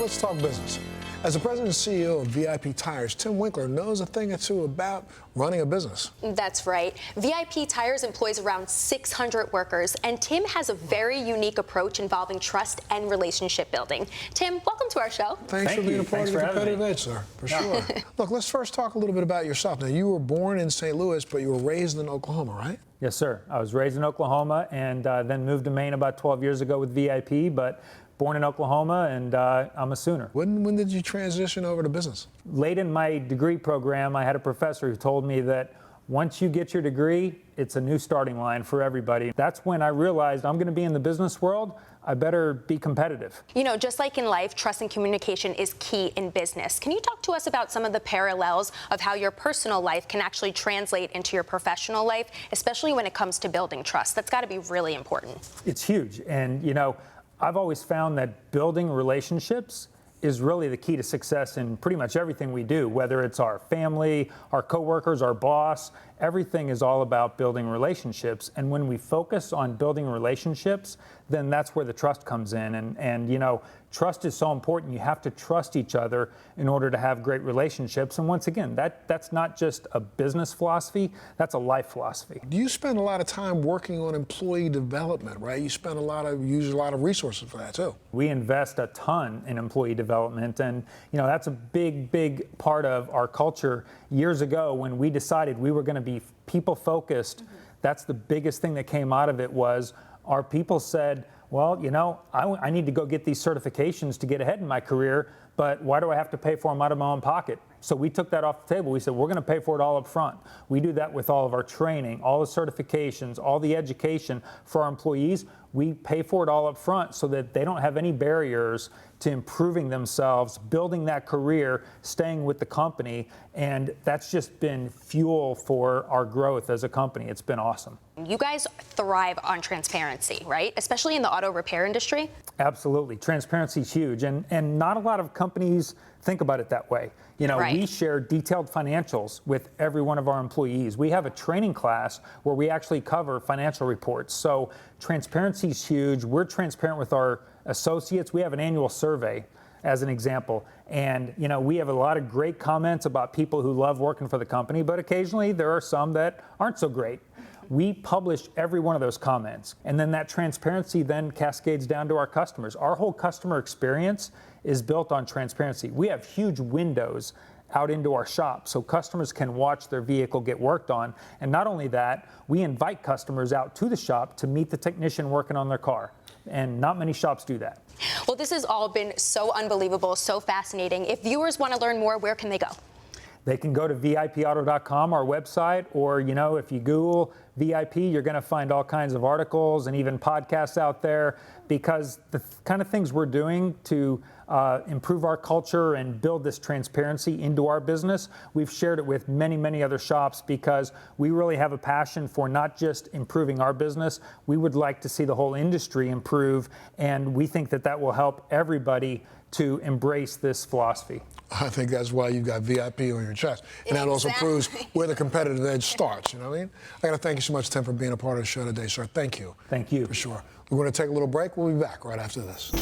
Let's talk business. As the president and CEO of VIP Tires, Tim Winkler knows a thing or two about running a business. That's right. VIP Tires employs around 600 workers, and Tim has a very unique approach involving trust and relationship building. Tim, welcome to our show. Thanks for being a part of the competitive edge, sir, for sure. Look, let's first talk a little bit about yourself. Now, you were born in St. Louis, but you were raised in Oklahoma, right? Yes, sir. I was raised in Oklahoma and then moved to Maine about 12 years ago with VIP, but born in Oklahoma, and I'm a Sooner. When did you transition over to business? Late in my degree program, I had a professor who told me that once you get your degree, it's a new starting line for everybody. That's when I realized I'm going to be in the business world. I better be competitive. You know, just like in life, trust and communication is key in business. Can you talk to us about some of the parallels of how your personal life can actually translate into your professional life, especially when it comes to building trust? That's got to be really important. It's huge. And, you know, I've always found that building relationships is really the key to success in pretty much everything we do, whether it's our family, our coworkers, our boss. Everything is all about building relationships. And when we focus on building relationships, then that's where the trust comes in. And you know, trust is so important. You have to trust each other in order to have great relationships. And once again, that's not just a business philosophy, that's a life philosophy. You spend a lot of time working on employee development, right? You use a lot of resources for that too. We invest a ton in employee development, and you know, that's a big part of our culture. Years ago, when we decided we were going to be people focused, that's the biggest thing that came out of it was our people said, well, you know, I need to go get these certifications to get ahead in my career, but why do I have to pay for them out of my own pocket? So we took that off the table. We said, we're going to pay for it all up front. We do that with all of our training, all the certifications, all the education for our employees. We pay for it all up front so that they don't have any barriers to improving themselves, building that career, staying with the company. And that's just been fuel for our growth as a company. It's been awesome. You guys thrive on transparency, right? Especially in the auto repair industry. Absolutely. Transparency is huge. And not a lot of companies think about it that way. You know, Right. We share detailed financials with every one of our employees. We have a training class where we actually cover financial reports. So transparency is huge. We're transparent with our associates. We have an annual survey, as an example. And, you know, we have a lot of great comments about people who love working for the company, but occasionally there are some that aren't so great. We publish every one of those comments, and then that transparency then cascades down to our customers. Our whole customer experience is built on transparency. We have huge windows out into our shop so customers can watch their vehicle get worked on. And not only that, we invite customers out to the shop to meet the technician working on their car. And not many shops do that. Well, this has all been so unbelievable, so fascinating. If viewers want to learn more, where can they go? They can go to VIPauto.com, our website, or, you know, if you Google VIP, you're going to find all kinds of articles and even podcasts out there, because the kind of things we're doing to improve our culture and build this transparency into our business, we've shared it with many other shops because we really have a passion for not just improving our business. We would like to see the whole industry improve, and we think that will help everybody to embrace this philosophy. I think that's why you've got VIP on your chest. And that also proves where the competitive edge starts, you know what I mean? I got to thank you so much, Tim, for being a part of the show today, sir. Thank you. Thank you. For sure. We're going to take a little break. We'll be back right after this.